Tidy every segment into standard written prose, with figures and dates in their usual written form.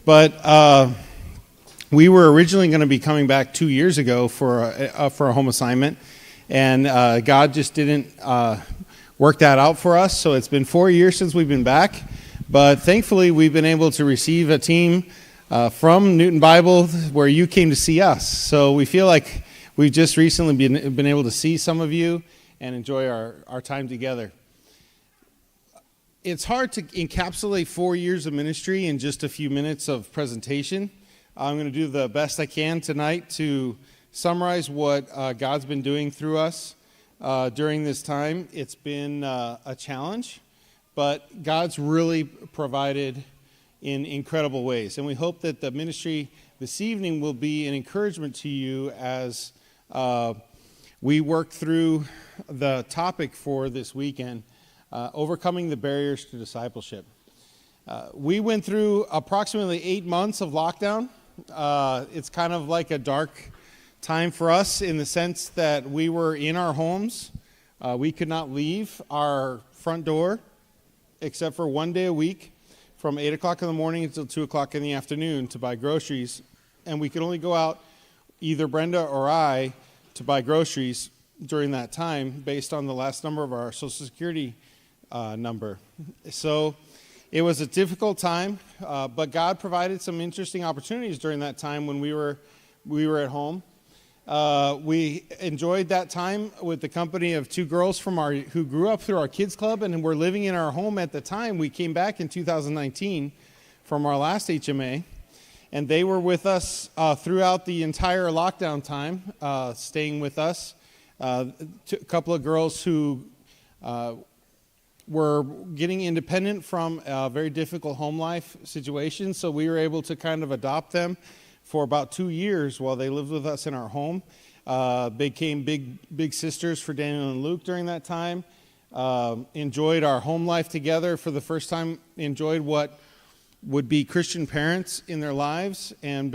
But we were originally going to be coming back 2 years ago for a home assignment, and God just didn't work that out for us. So it's been 4 years since we've been back, but thankfully we've been able to receive a team from Newton Bible where you came to see us. So we feel like we've just recently been able to see some of you and enjoy our time together. It's hard to encapsulate 4 years of ministry in just a few minutes of presentation. I'm going to do the best I can tonight to summarize what God's been doing through us during this time. It's been a challenge, but God's really provided in incredible ways. And we hope that the ministry this evening will be an encouragement to you as we work through the topic for this weekend, overcoming the barriers to discipleship. We went through approximately 8 months of lockdown. It's kind of like a dark time for us in the sense that we were in our homes. We could not leave our front door except for 1 day a week from 8 o'clock in the morning until 2 o'clock in the afternoon to buy groceries. And we could only go out, either Brenda or I, to buy groceries during that time based on the last number of our Social Security number. So it was a difficult time, but God provided some interesting opportunities during that time when we were at home. We enjoyed that time with the company of two girls who grew up through our kids club and were living in our home at the time. We came back in 2019 from our last HMA, and they were with us throughout the entire lockdown time, staying with us. A couple of girls who were getting independent from a very difficult home life situation, so we were able to kind of adopt them for about 2 years while they lived with us in our home. Became big sisters for Daniel and Luke during that time. Enjoyed our home life together for the first time. Enjoyed what would be Christian parents in their lives, and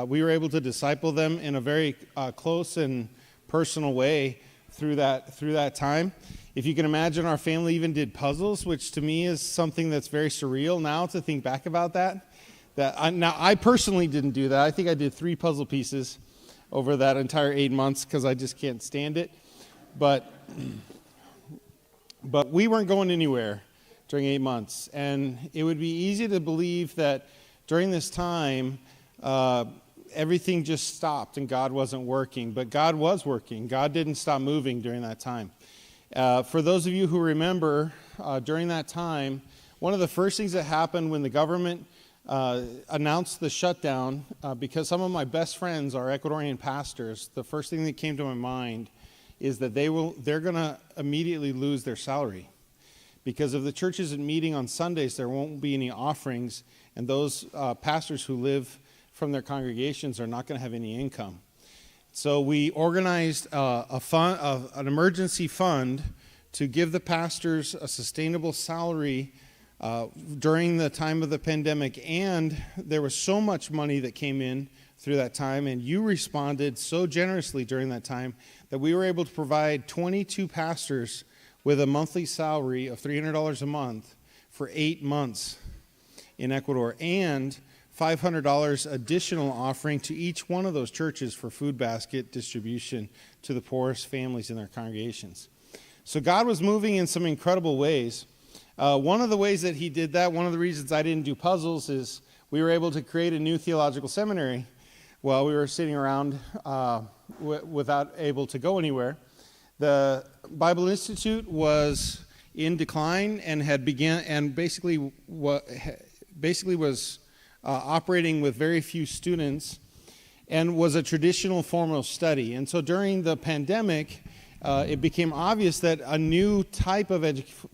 we were able to disciple them in a very close and personal way through that time. If you can imagine, our family even did puzzles, which to me is something that's very surreal now to think back about that. Now, I personally didn't do that. I think I did 3 puzzle pieces over that entire 8 months because I just can't stand it. But we weren't going anywhere during 8 months. And it would be easy to believe that during this time, everything just stopped and God wasn't working. But God was working. God didn't stop moving during that time. For those of you who remember, during that time, one of the first things that happened when the government announced the shutdown, because some of my best friends are Ecuadorian pastors, the first thing that came to my mind is that they're going to immediately lose their salary. Because of the churches meeting on Sundays, there won't be any offerings, and those pastors who live from their congregations are not going to have any income. So we organized an emergency fund to give the pastors a sustainable salary during the time of the pandemic, and there was so much money that came in through that time, and you responded so generously during that time that we were able to provide 22 pastors with a monthly salary of $300 a month for 8 months in Ecuador, and $500 additional offering to each one of those churches for food basket distribution to the poorest families in their congregations. So God was moving in some incredible ways. One of the ways that he did that, one of the reasons I didn't do puzzles, is we were able to create a new theological seminary while we were sitting around without able to go anywhere. The Bible Institute was in decline and basically was operating with very few students and was a traditional form of study. And so during the pandemic, it became obvious that a new type of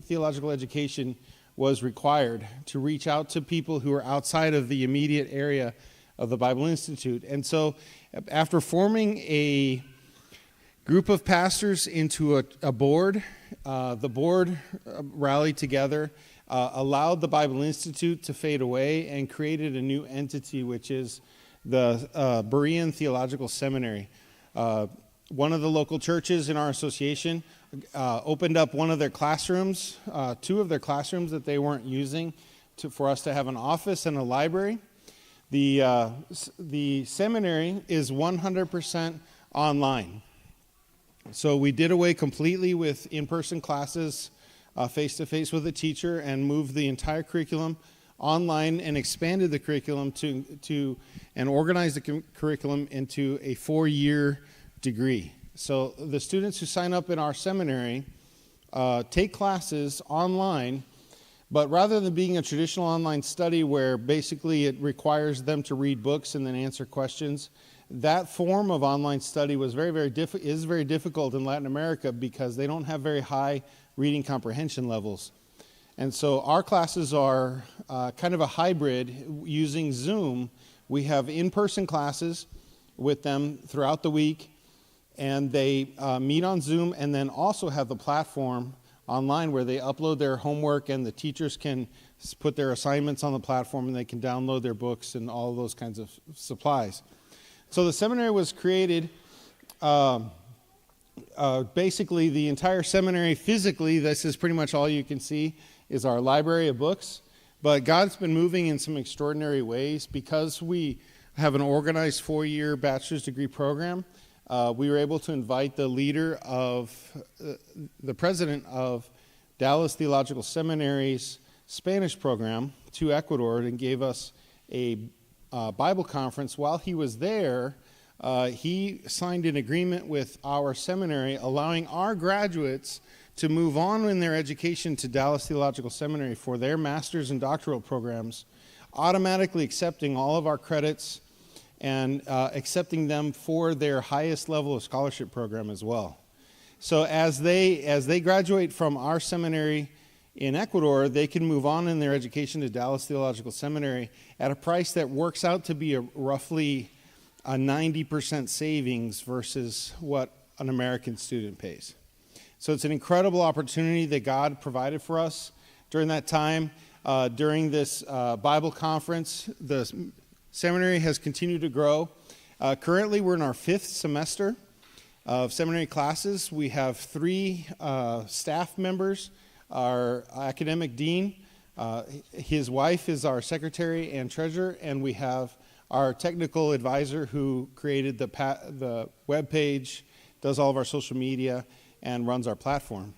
theological education was required to reach out to people who are outside of the immediate area of the Bible Institute. And so after forming a group of pastors into a board, the board rallied together, allowed the Bible Institute to fade away, and created a new entity, which is the Berean Theological Seminary. One of the local churches in our association opened up one of their classrooms, 2 of their classrooms that they weren't using, for us to have an office and a library. The seminary is 100% online. So we did away completely with in-person classes, face-to-face with a teacher, and moved the entire curriculum online and expanded the curriculum and organized the curriculum into a 4-year degree. So the students who sign up in our seminary take classes online, but rather than being a traditional online study where basically it requires them to read books and then answer questions, that form of online study was very difficult in Latin America because they don't have very high reading comprehension levels. And so our classes are kind of a hybrid using Zoom. We have in-person classes with them throughout the week, and they meet on Zoom and then also have the platform online where they upload their homework and the teachers can put their assignments on the platform and they can download their books and all those kinds of supplies. So the seminary was created, basically the entire seminary physically, this is pretty much all you can see, is our library of books. But God's been moving in some extraordinary ways. Because we have an organized 4-year bachelor's degree program, we were able to invite the leader of, the president of Dallas Theological Seminary's Spanish program to Ecuador and gave us a Bible conference. While he was there, he signed an agreement with our seminary allowing our graduates to move on in their education to Dallas Theological Seminary for their master's and doctoral programs, automatically accepting all of our credits and accepting them for their highest level of scholarship program as well. So as they graduate from our seminary in Ecuador, they can move on in their education to Dallas Theological Seminary at a price that works out to be roughly a 90% savings versus what an American student pays. So it's an incredible opportunity that God provided for us during that time. During this Bible conference, the seminary has continued to grow. Currently, we're in our 5th semester of seminary classes. We have 3 staff members, our academic dean, his wife is our secretary and treasurer, and we have our technical advisor who created the web page, does all of our social media, and runs our platform.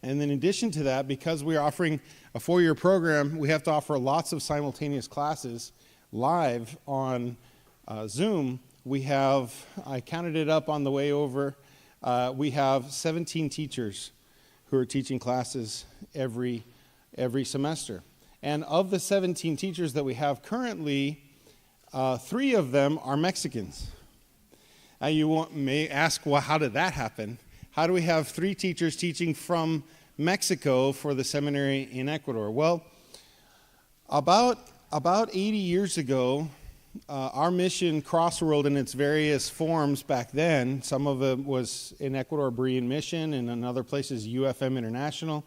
And then in addition to that, because we're offering a 4-year program, we have to offer lots of simultaneous classes live on Zoom. We have, I counted it up on the way over, we have 17 teachers who are teaching classes every semester. And of the 17 teachers that we have currently, 3 of them are Mexicans. Now you may ask, well, how did that happen? How do we have 3 teachers teaching from Mexico for the seminary in Ecuador? Well, about 80 years ago, our mission, Crossworld, in its various forms back then, some of it was in Ecuador, Berean Mission, and in other places, UFM International,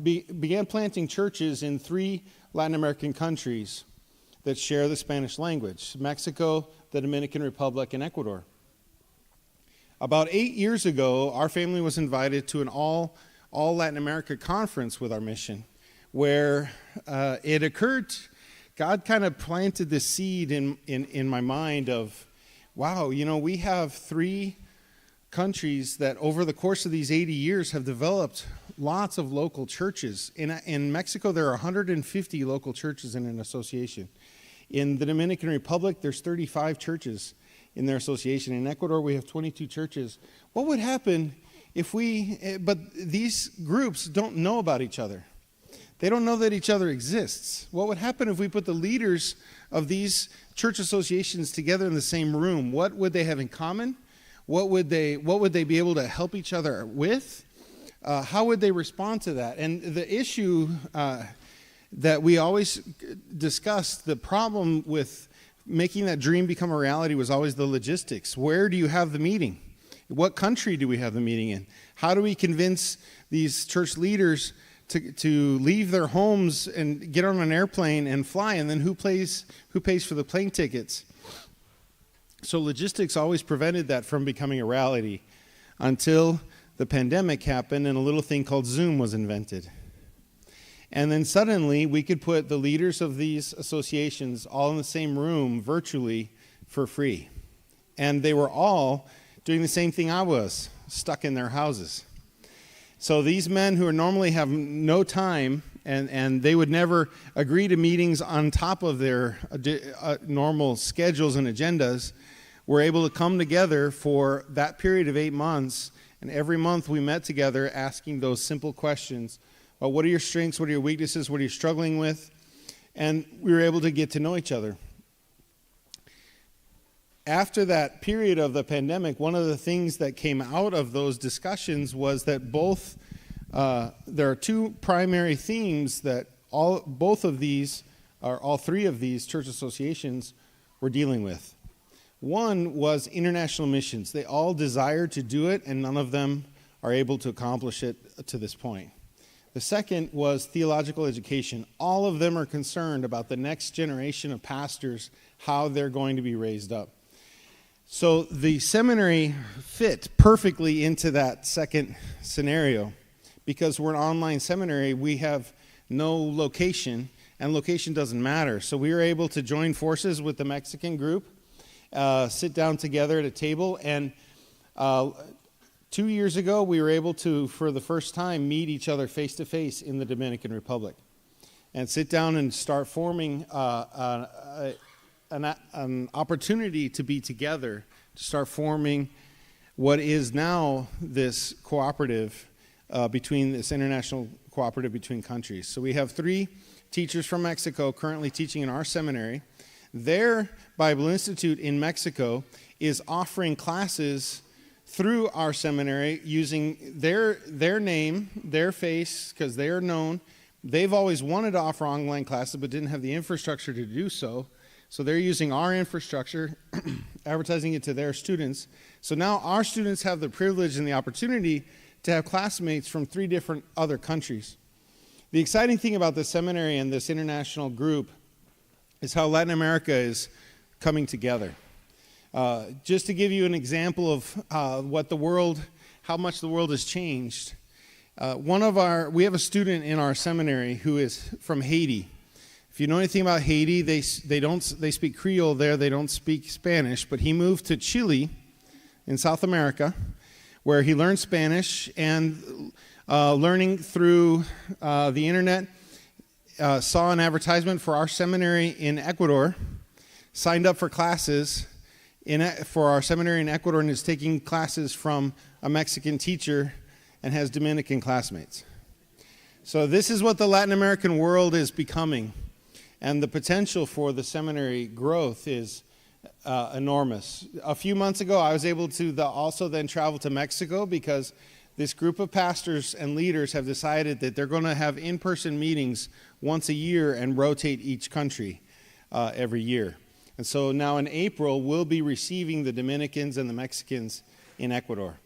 began planting churches in 3 Latin American countries that share the Spanish language: Mexico, the Dominican Republic, and Ecuador. About 8 years ago, our family was invited to an all Latin America conference with our mission, where it occurred, God kind of planted this seed in my mind of, wow, we have 3 countries that over the course of these 80 years have developed lots of local churches. In Mexico, there are 150 local churches in an association. In the Dominican Republic, there's 35 churches in their association. In Ecuador, we have 22 churches. What would happen if but these groups don't know about each other. They don't know that each other exists. What would happen if we put the leaders of these church associations together in the same room? What would they have in common? What would they be able to help each other with? How would they respond to that? And the issue that we always discussed, the problem with making that dream become a reality was always the logistics. Where do you have the meeting? What country do we have the meeting in? How do we convince these church leaders to leave their homes and get on an airplane and fly? And then who pays for the plane tickets? So logistics always prevented that from becoming a reality until the pandemic happened and a little thing called Zoom was invented. And then suddenly we could put the leaders of these associations all in the same room virtually for free. And they were all doing the same thing I was, stuck in their houses. So these men who normally have no time, and they would never agree to meetings on top of their normal schedules and agendas, were able to come together for that period of 8 months. And every month we met together asking those simple questions. Well, what are your strengths? What are your weaknesses? What are you struggling with? And we were able to get to know each other. After that period of the pandemic, one of the things that came out of those discussions was that there are two primary themes that all three of these church associations were dealing with. One was international missions. They all desired to do it, and none of them are able to accomplish it to this point. The second was theological education. All of them are concerned about the next generation of pastors, how they're going to be raised up. So the seminary fit perfectly into that second scenario. Because we're an online seminary, we have no location, and location doesn't matter. So we were able to join forces with the Mexican group, sit down together at a table, and 2 years ago, we were able to, for the first time, meet each other face-to-face in the Dominican Republic and sit down and start forming an opportunity to be together, to start forming what is now this cooperative between this international cooperative between countries. So we have 3 teachers from Mexico currently teaching in our seminary. Their Bible Institute in Mexico is offering classes through our seminary using their name, their face, because they are known. They've always wanted to offer online classes but didn't have the infrastructure to do so. So they're using our infrastructure, advertising it to their students. So now our students have the privilege and the opportunity to have classmates from 3 different other countries. The exciting thing about the seminary and this international group is how Latin America is coming together. Just to give you an example of how much the world has changed, we have a student in our seminary who is from Haiti. If you know anything about Haiti, they speak Creole there. They don't speak Spanish, but he moved to Chile in South America, where he learned Spanish, and learning through the internet, saw an advertisement for our seminary in Ecuador, signed up for classes for our seminary in Ecuador, and is taking classes from a Mexican teacher and has Dominican classmates. So this is what the Latin American world is becoming, and the potential for the seminary growth is enormous. A few months ago, I was able to also then travel to Mexico because this group of pastors and leaders have decided that they're going to have in-person meetings once a year and rotate each country every year. And so now in April, we'll be receiving the Dominicans and the Mexicans in Ecuador.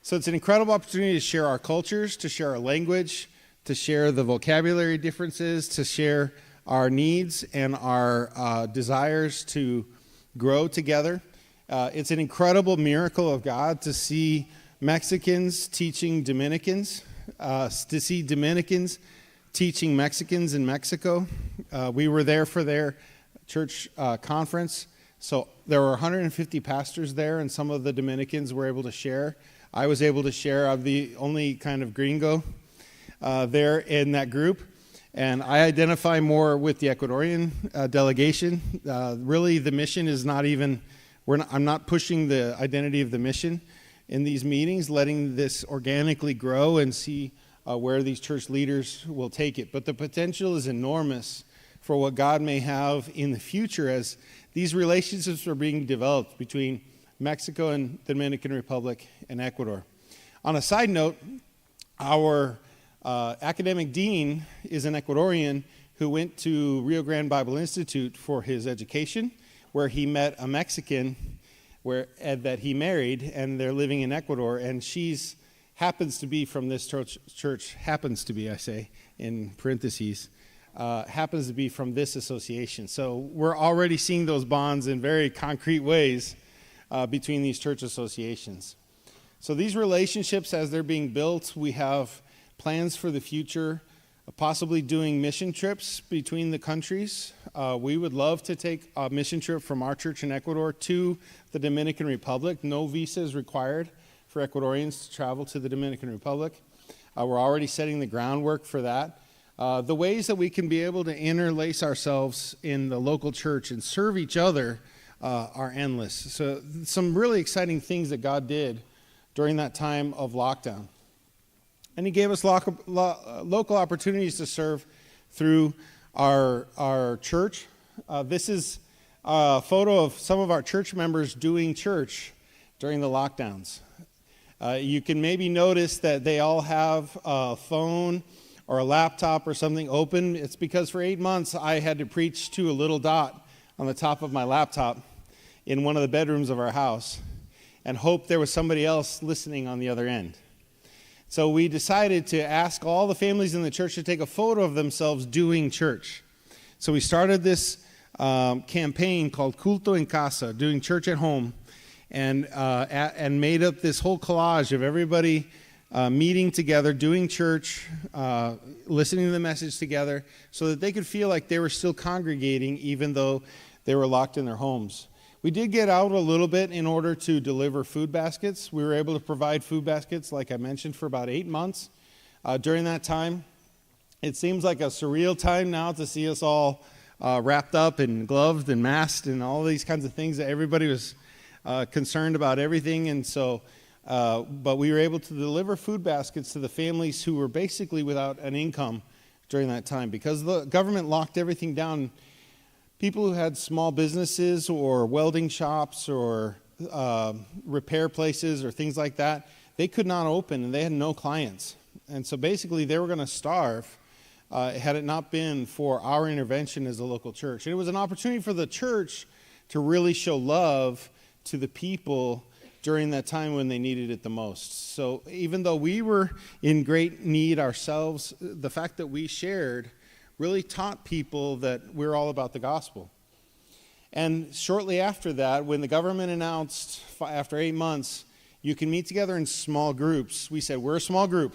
So it's an incredible opportunity to share our cultures, to share our language, to share the vocabulary differences, to share our needs and our desires to grow together. It's an incredible miracle of God to see Mexicans teaching Dominicans, to see Dominicans teaching Mexicans in Mexico. We were there for their church conference. So there were 150 pastors there, and some of the Dominicans were able to share. I was able to share. I'm the only kind of gringo there in that group. And I identify more with the Ecuadorian delegation. Really, the mission is not even, I'm not pushing the identity of the mission in these meetings, letting this organically grow and see where these church leaders will take it. But the potential is enormous for what God may have in the future as these relationships are being developed between Mexico and the Dominican Republic and Ecuador. On a side note, our academic dean is an Ecuadorian who went to Rio Grande Bible Institute for his education, where he met a Mexican that he married, and they're living in Ecuador, and she's happens to be from this church, happens to be, I say, in parentheses, happens to be from this association. So we're already seeing those bonds in very concrete ways between these church associations. So these relationships, as they're being built, we have plans for the future possibly doing mission trips between the countries. We would love to take a mission trip from our church in Ecuador to the Dominican Republic. No visa is required for Ecuadorians to travel to the Dominican Republic. We're already setting the groundwork for that. The ways that we can be able to interlace ourselves in the local church and serve each other are endless. So some really exciting things that God did during that time of lockdown. And he gave us local opportunities to serve through our church. This is a photo of some of our church members doing church during the lockdowns. You can maybe notice that they all have a phone or a laptop or something open. It's because for 8 months I had to preach to a little dot on the top of my laptop in one of the bedrooms of our house and hope there was somebody else listening on the other end. So we decided to ask all the families in the church to take a photo of themselves doing church. So we started this campaign called Culto en Casa, doing church at home, and made up this whole collage of everybody meeting together, doing church, listening to the message together, so that they could feel like they were still congregating even though they were locked in their homes. We did get out a little bit in order to deliver food baskets. We were able to provide food baskets, like I mentioned, for about 8 months. During that time, it seems like a surreal time now to see us all wrapped up and gloved and masked and all these kinds of things that everybody was concerned about everything. And so, but we were able to deliver food baskets to the families who were basically without an income during that time. Because the government locked everything down, people who had small businesses or welding shops or repair places or things like that, they could not open and they had no clients. And so basically they were going to starve had it not been for our intervention as a local church. And it was an opportunity for the church to really show love to the people during that time when they needed it the most. So even though we were in great need ourselves, the fact that we shared really taught people that we're all about the gospel. And shortly after that, when the government announced after 8 months, you can meet together in small groups, we said, we're a small group.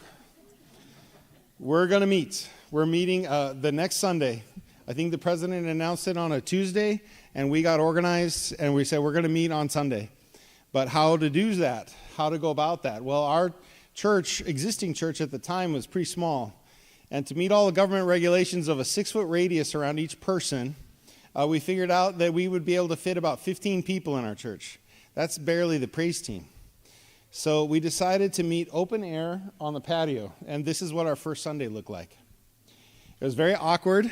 We're going to meet. We're meeting the next Sunday. I think the president announced it on a Tuesday, and we got organized, and we said, we're going to meet on Sunday. But how to do that? How to go about that? Well, our church, existing church at the time, was pretty small. And to meet all the government regulations of a 6-foot radius around each person, we figured out that we would be able to fit about 15 people in our church. That's barely the praise team. So we decided to meet open air on the patio, and this is what our first Sunday looked like. It was very awkward.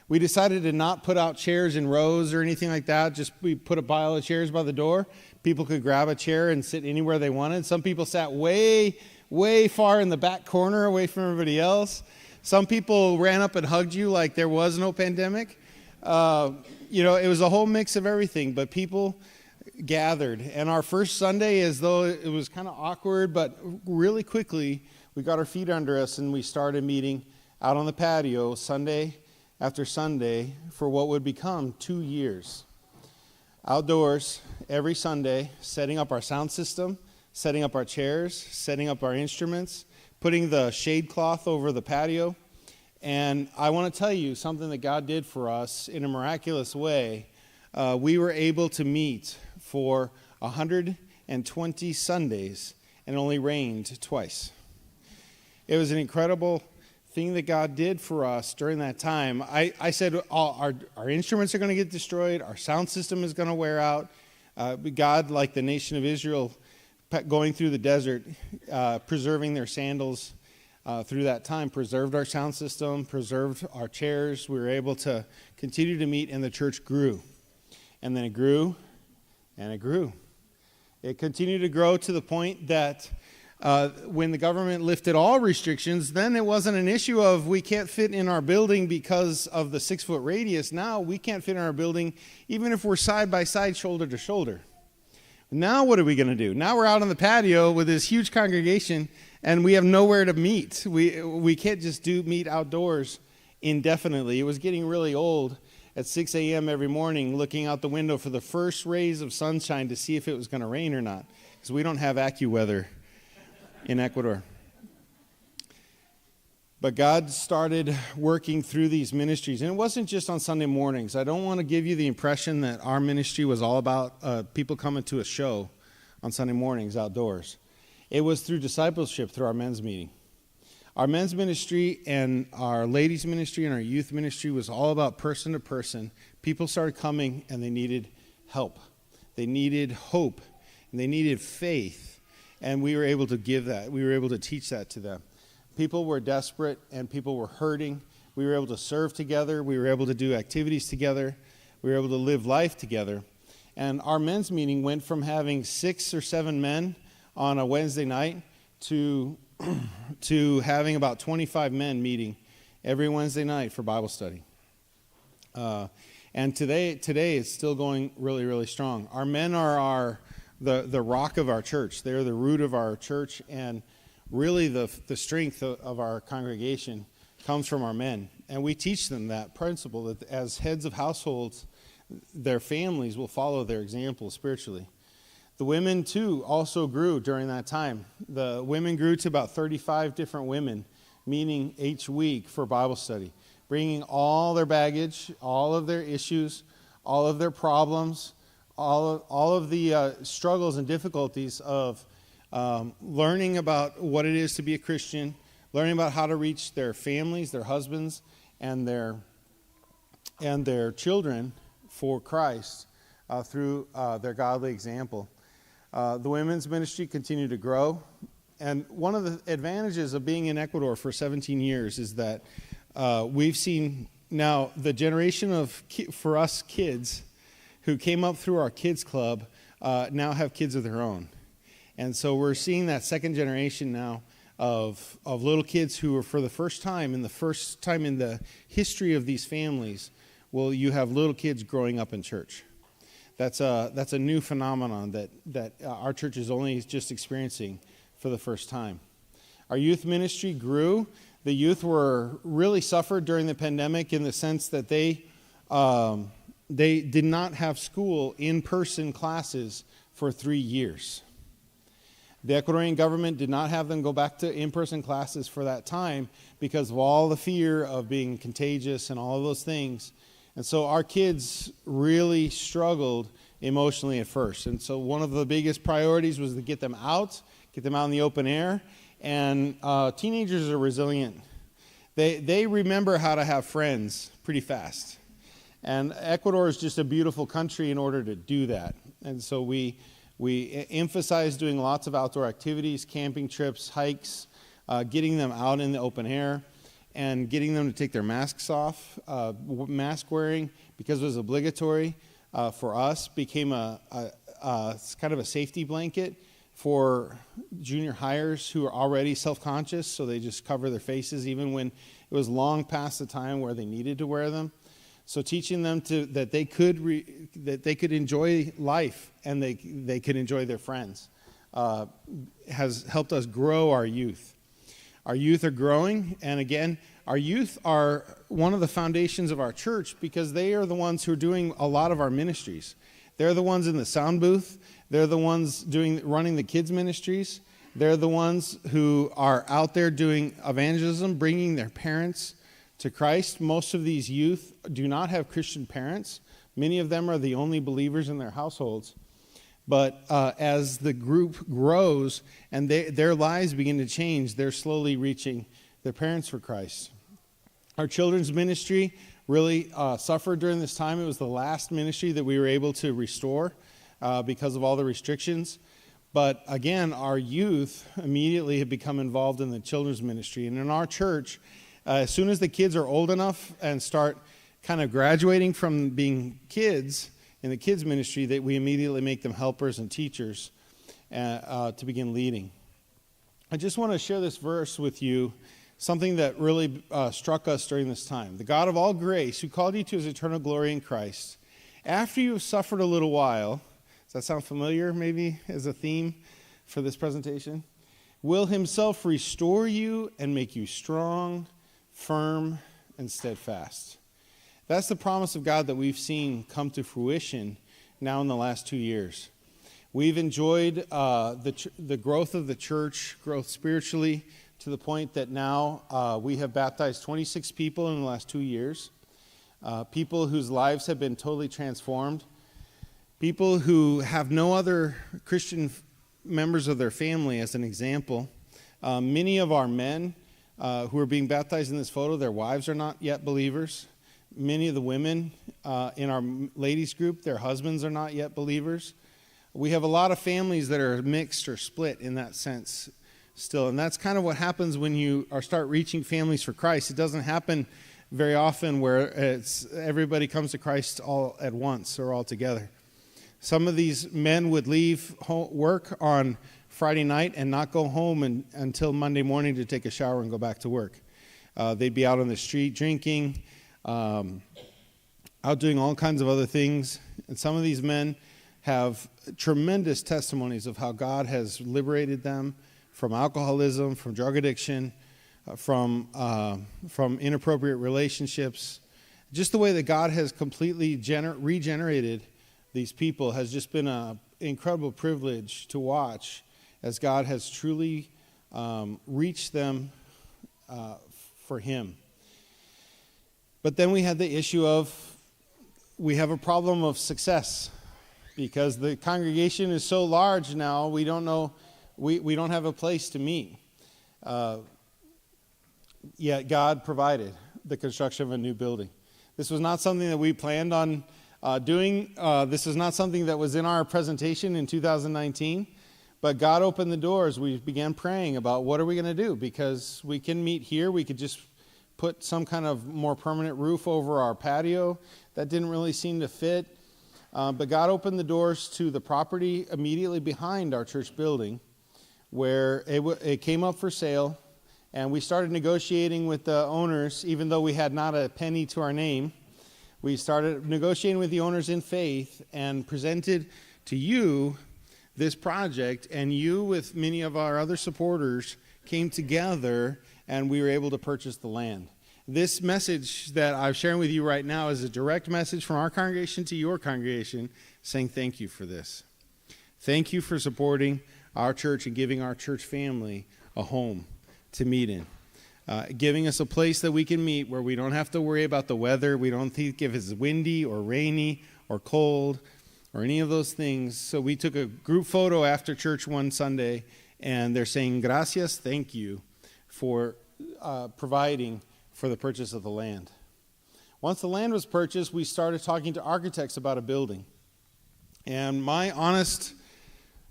We decided to not put out chairs in rows or anything like that. Just we put a pile of chairs by the door. People could grab a chair and sit anywhere they wanted. Some people sat way, way far in the back corner away from everybody else. Some people ran up and hugged you like there was no pandemic. It was a whole mix of everything, but people gathered. And our first Sunday, as though it was kind of awkward, but really quickly, we got our feet under us and we started meeting out on the patio Sunday after Sunday for what would become 2 years. Outdoors, every Sunday, setting up our sound system, setting up our chairs, setting up our instruments, putting the shade cloth over the patio. And I want to tell you something that God did for us in a miraculous way. We were able to meet for 120 Sundays, and it only rained twice. It was an incredible thing that God did for us during that time. I said, our instruments are going to get destroyed, our sound system is going to wear out. God, like the nation of Israel, going through the desert, preserving their sandals through that time, preserved our sound system, preserved our chairs. We were able to continue to meet, and the church grew. And then it grew, and it grew. It continued to grow to the point that when the government lifted all restrictions, then it wasn't an issue of we can't fit in our building because of the 6-foot radius. Now we can't fit in our building even if we're side by side, shoulder to shoulder. Now what are we going to do? Now we're out on the patio with this huge congregation, and we have nowhere to meet. We can't just meet outdoors indefinitely. It was getting really old at 6 a.m. every morning, looking out the window for the first rays of sunshine to see if it was going to rain or not, because we don't have AccuWeather in Ecuador. But God started working through these ministries. And it wasn't just on Sunday mornings. I don't want to give you the impression that our ministry was all about people coming to a show on Sunday mornings outdoors. It was through discipleship, through our men's meeting. Our men's ministry and our ladies' ministry and our youth ministry was all about person to person. People started coming and they needed help. They needed hope and they needed faith. And we were able to give that. We were able to teach that to them. People were desperate and people were hurting. We were able to serve together. We were able to do activities together. We were able to live life together. And our men's meeting went from having 6 or 7 men on a Wednesday night to having about 25 men meeting every Wednesday night for Bible study. And today it's still going really, really strong. Our men are the rock of our church. They're the root of our church, and really the strength of our congregation comes from our men. And we teach them that principle, that as heads of households, their families will follow their example spiritually. The women, too, also grew during that time. The women grew to about 35 different women meeting each week for Bible study, bringing all their baggage, all of their issues, all of their problems, all of the struggles and difficulties of learning about what it is to be a Christian, learning about how to reach their families, their husbands, and their children for Christ through their godly example. The women's ministry continued to grow, and one of the advantages of being in Ecuador for 17 years is that we've seen now the generation of for us kids who came up through our kids club now have kids of their own. And so we're seeing that second generation now of little kids who are, for the first time in the history of these families, well, you have little kids growing up in church. That's a new phenomenon that our church is only just experiencing for the first time. Our youth ministry grew. The youth were really suffered during the pandemic in the sense that they did not have school in-person classes for 3 years. The Ecuadorian government did not have them go back to in-person classes for that time because of all the fear of being contagious and all of those things. And so our kids really struggled emotionally at first. And so one of the biggest priorities was to get them out in the open air. And teenagers are resilient. They remember how to have friends pretty fast. And Ecuador is just a beautiful country in order to do that. And so we emphasize doing lots of outdoor activities, camping trips, hikes, getting them out in the open air, and getting them to take their masks off. Mask wearing, because it was obligatory for us, became a kind of a safety blanket for junior hires who are already self-conscious, so they just cover their faces even when it was long past the time where they needed to wear them. So teaching them that they could enjoy life and they could enjoy their friends has helped us grow our youth. Our youth are growing, and again, our youth are one of the foundations of our church because they are the ones who are doing a lot of our ministries. They're the ones in the sound booth. They're the ones running the kids' ministries. They're the ones who are out there doing evangelism, bringing their parents to Christ. Most of these youth do not have Christian parents. Many of them are the only believers in their households. But as the group grows and their lives begin to change, they're slowly reaching their parents for Christ. Our children's ministry really suffered during this time. It was the last ministry that we were able to restore because of all the restrictions. But again, our youth immediately have become involved in the children's ministry. And in our church, as soon as the kids are old enough and start kind of graduating from being kids in the kids ministry, that we immediately make them helpers and teachers to begin leading. I just want to share this verse with you, something that really struck us during this time. The God of all grace, who called you to his eternal glory in Christ, after you have suffered a little while, does that sound familiar maybe as a theme for this presentation? Will himself restore you and make you strong, firm, and steadfast. That's the promise of God that we've seen come to fruition now in the last 2 years. We've enjoyed the growth of the church, growth spiritually, to the point that now we have baptized 26 people in the last 2 years, people whose lives have been totally transformed, people who have no other Christian members of their family as an example. Many of our men who are being baptized in this photo, their wives are not yet believers. Many of the women in our ladies group, their husbands are not yet believers. We have a lot of families that are mixed or split in that sense still. And that's kind of what happens when you start reaching families for Christ. It doesn't happen very often where everybody comes to Christ all at once or all together. Some of these men would leave work on Friday night and not go home until Monday morning to take a shower and go back to work. They'd be out on the street drinking, out doing all kinds of other things. And some of these men have tremendous testimonies of how God has liberated them from alcoholism, from drug addiction, from inappropriate relationships. Just the way that God has completely regenerated these people has just been an incredible privilege to watch as God has truly reached them for Him. But then we had the issue of we have a problem of success because the congregation is so large now, we don't know, we don't have a place to meet. Yet God provided the construction of a new building. This was not something that we planned on doing. This is not something that was in our presentation in 2019, but God opened the doors. We began praying about what are we going to do, because we can meet here. We could just put some kind of more permanent roof over our patio. That didn't really seem to fit. But God opened the doors to the property immediately behind our church building, where it came up for sale, and we started negotiating with the owners, even though we had not a penny to our name. We started negotiating with the owners in faith and presented to you this project, and you, with many of our other supporters, came together and we were able to purchase the land. This message that I'm sharing with you right now is a direct message from our congregation to your congregation saying thank you for this. Thank you for supporting our church and giving our church family a home to meet in. Giving us a place that we can meet where we don't have to worry about the weather. We don't think if it's windy or rainy or cold or any of those things. So we took a group photo after church one Sunday, and they're saying, gracias, thank you for providing for the purchase of the land. Once the land was purchased, we started talking to architects about a building. And my honest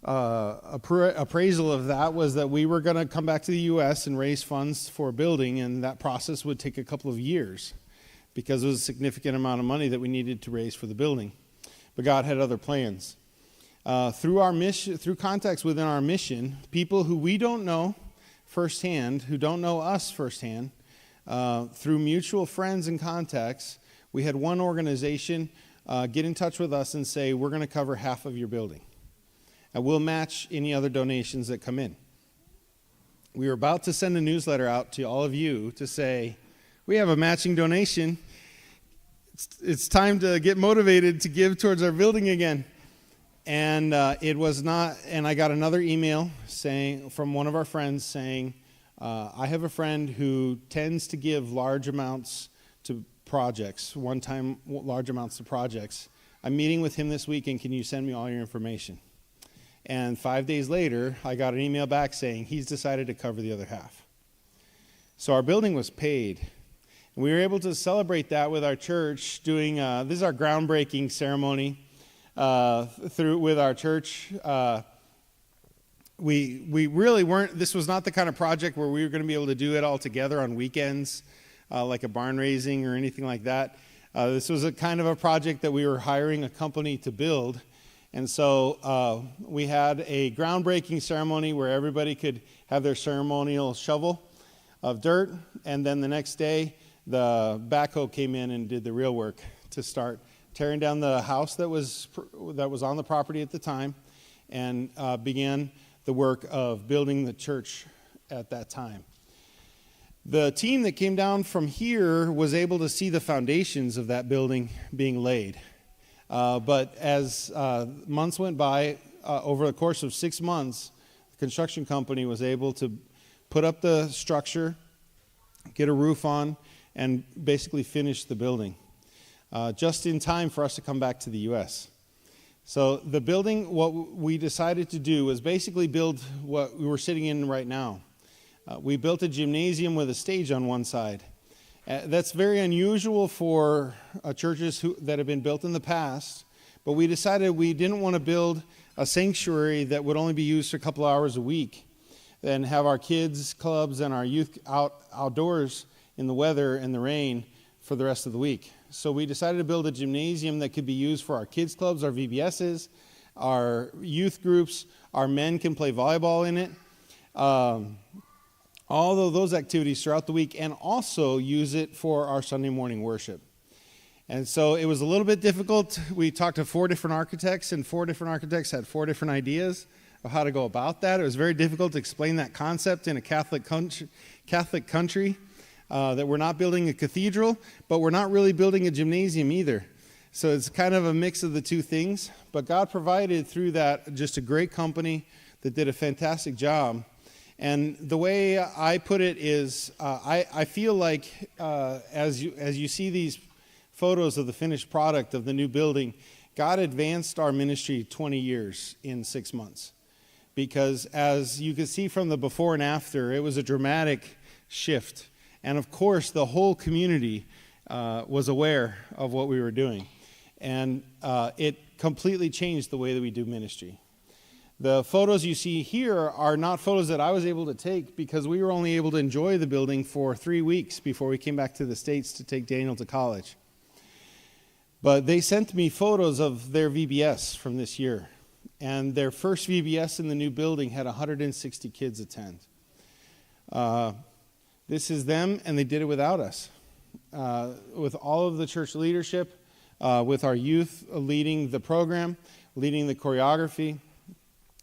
appraisal of that was that we were going to come back to the U.S. and raise funds for a building, and that process would take a couple of years because it was a significant amount of money that we needed to raise for the building. But God had other plans. Through our mission, through contacts within our mission, people who we don't know firsthand, who don't know us firsthand, through mutual friends and contacts, we had one organization get in touch with us and say, we're going to cover half of your building. And we'll match any other donations that come in. We were about to send a newsletter out to all of you to say, we have a matching donation. It's time to get motivated to give towards our building again. And it was not, and I got another email saying from one of our friends saying, I have a friend who tends to give large amounts to projects, one-time large amounts to projects. I'm meeting with him this weekend. Can you send me all your information? And 5 days later, I got an email back saying he's decided to cover the other half. So our building was paid. And we were able to celebrate that with our church doing, this is our groundbreaking ceremony with our church. We really weren't, this was not the kind of project where we were going to be able to do it all together on weekends, like a barn raising or anything like that. This was a kind of a project that we were hiring a company to build. And so we had a groundbreaking ceremony where everybody could have their ceremonial shovel of dirt. And then the next day, the backhoe came in and did the real work to start tearing down the house that was on the property at the time and began the work of building the church at that time. The team that came down from here was able to see the foundations of that building being laid. But as months went by, over the course of 6 months, the construction company was able to put up the structure, get a roof on, and basically finish the building, just in time for us to come back to the U.S. So the building, what we decided to do was basically build what we were sitting in right now. We built a gymnasium with a stage on one side. That's very unusual for churches that have been built in the past, but we decided we didn't want to build a sanctuary that would only be used for a couple hours a week and have our kids' clubs and our youth outdoors in the weather and the rain for the rest of the week. So we decided to build a gymnasium that could be used for our kids' clubs, our VBSs, our youth groups. Our men can play volleyball in it. All of those activities throughout the week, and also use it for our Sunday morning worship. And so it was a little bit difficult. We talked to 4 different architects, and 4 different architects had 4 different ideas of how to go about that. It was very difficult to explain that concept in a Catholic country, that we're not building a cathedral, but we're not really building a gymnasium either. So it's kind of a mix of the two things. But God provided through that just a great company that did a fantastic job. And the way I put it is, I feel like as you see these photos of the finished product of the new building, God advanced our ministry 20 years in 6 months. Because as you can see from the before and after, it was a dramatic shift. And of course, the whole community was aware of what we were doing. And it completely changed the way that we do ministry. The photos you see here are not photos that I was able to take because we were only able to enjoy the building for 3 weeks before we came back to the States to take Daniel to college. But they sent me photos of their VBS from this year. And their first VBS in the new building had 160 kids attend. This is them, and they did it without us. With all of the church leadership, with our youth leading the program, leading the choreography,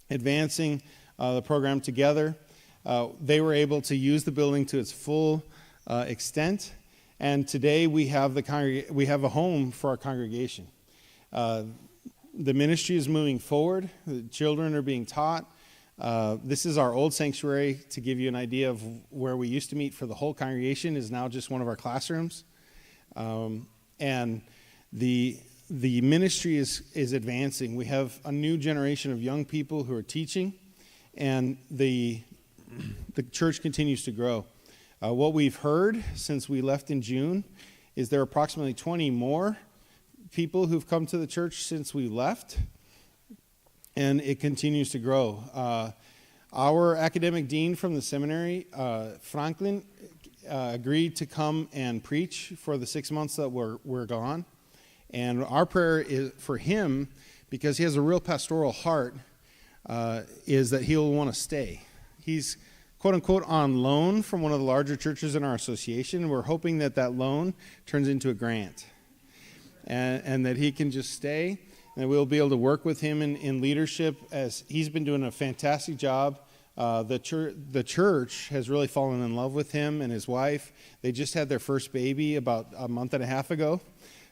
advancing the program together. They were able to use the building to its full extent, and today we have a home for our congregation. The ministry is moving forward. The children are being taught. This is our old sanctuary. To give you an idea of where we used to meet for the whole congregation is now just one of our classrooms, and the ministry is advancing. We have a new generation of young people who are teaching, and the church continues to grow. What we've heard since we left in June is there are approximately 20 more people who've come to the church since we left, and it continues to grow. Our academic dean from the seminary, Franklin, agreed to come and preach for the 6 months that we're gone. And our prayer is for him, because he has a real pastoral heart, is that he'll want to stay. He's, quote unquote, on loan from one of the larger churches in our association. We're hoping that loan turns into a grant, and that he can just stay, and we'll be able to work with him in leadership, as he's been doing a fantastic job. The church has really fallen in love with him and his wife. They just had their first baby about a month and a half ago.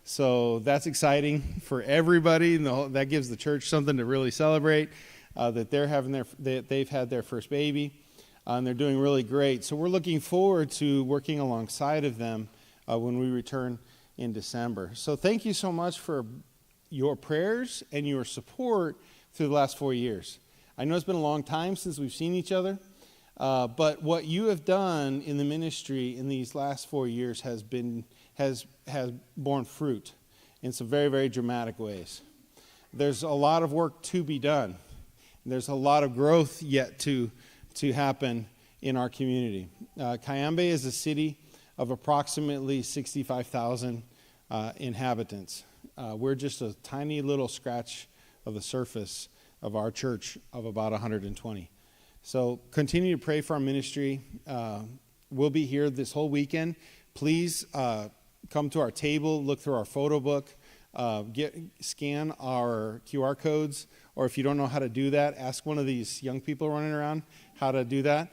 So that's exciting for everybody. That gives the church something to really celebrate, that they've had their first baby, and they're doing really great. So we're looking forward to working alongside of them when we return in December. So thank you so much for your prayers and your support through the last 4 years. I know it's been a long time since we've seen each other, but what you have done in the ministry in these last 4 years has borne fruit in some very, very dramatic ways. There's a lot of work to be done. There's a lot of growth yet to happen in our community. Cayambe is a city of approximately 65,000 inhabitants. We're just a tiny little scratch of the surface of our church of about 120. So continue to pray for our ministry. We'll be here this whole weekend. Please come to our table, look through our photo book, scan our QR codes, or if you don't know how to do that, ask one of these young people running around how to do that.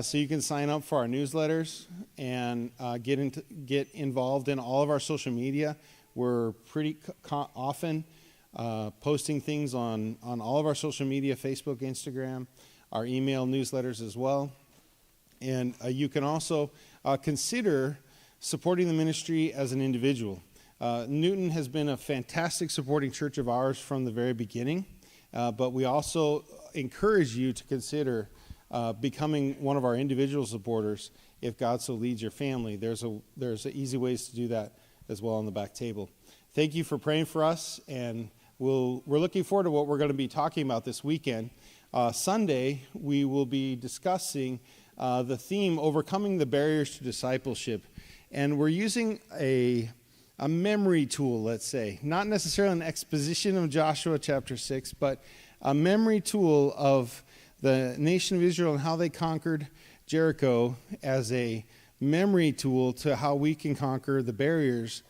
So you can sign up for our newsletters and get involved in all of our social media. We're pretty often posting things on all of our social media, Facebook, Instagram, our email newsletters as well. And you can also consider supporting the ministry as an individual. Newton has been a fantastic supporting church of ours from the very beginning, but we also encourage you to consider becoming one of our individual supporters if God so leads your family. There's easy ways to do that as well on the back table. Thank you for praying for us, and we're looking forward to what we're going to be talking about this weekend. Sunday, we will be discussing the theme, Overcoming the Barriers to Discipleship. And we're using a memory tool, let's say. Not necessarily an exposition of Joshua chapter 6, but a memory tool of the nation of Israel and how they conquered Jericho as a memory tool to how we can conquer the barriers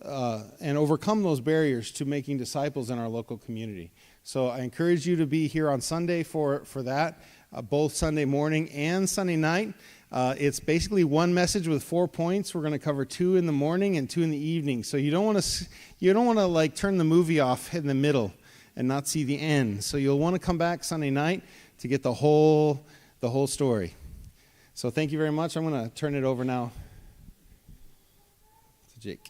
and overcome those barriers to making disciples in our local community. So I encourage you to be here on Sunday for that, both Sunday morning and Sunday night. It's basically one message with 4 points. We're going to cover 2 in the morning and 2 in the evening. So you don't want to like turn the movie off in the middle and not see the end. So you'll want to come back Sunday night to get the whole story. So thank you very much. I'm going to turn it over now to Jake.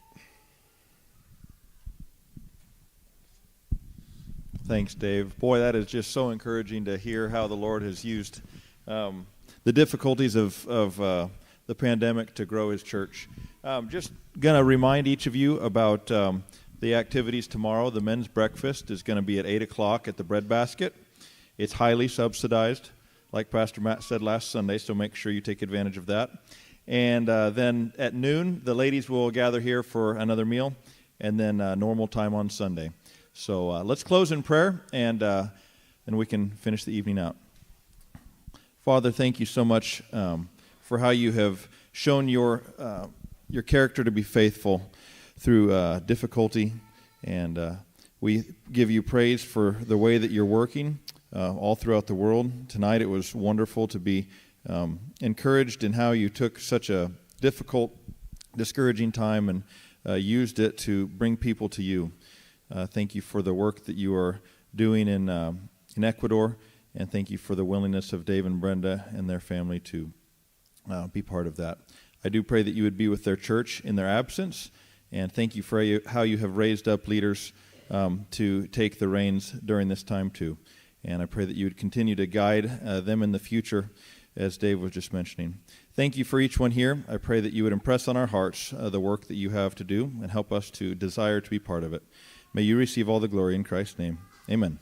Thanks, Dave. Boy, that is just so encouraging to hear how the Lord has used the difficulties of the pandemic to grow his church. Just going to remind each of you about the activities tomorrow. The men's breakfast is going to be at 8 o'clock at the Bread Basket. It's highly subsidized, like Pastor Matt said last Sunday, so make sure you take advantage of that. And then at noon, the ladies will gather here for another meal, and then normal time on Sunday. So let's close in prayer, and we can finish the evening out. Father, thank you so much for how you have shown your character to be faithful through difficulty, and we give you praise for the way that you're working all throughout the world. Tonight it was wonderful to be encouraged in how you took such a difficult, discouraging time and used it to bring people to you. Thank you for the work that you are doing in Ecuador, and thank you for the willingness of Dave and Brenda and their family to be part of that. I do pray that you would be with their church in their absence, and thank you for how you have raised up leaders to take the reins during this time too. And I pray that you would continue to guide them in the future, as Dave was just mentioning. Thank you for each one here. I pray that you would impress on our hearts the work that you have to do and help us to desire to be part of it. May you receive all the glory in Christ's name. Amen.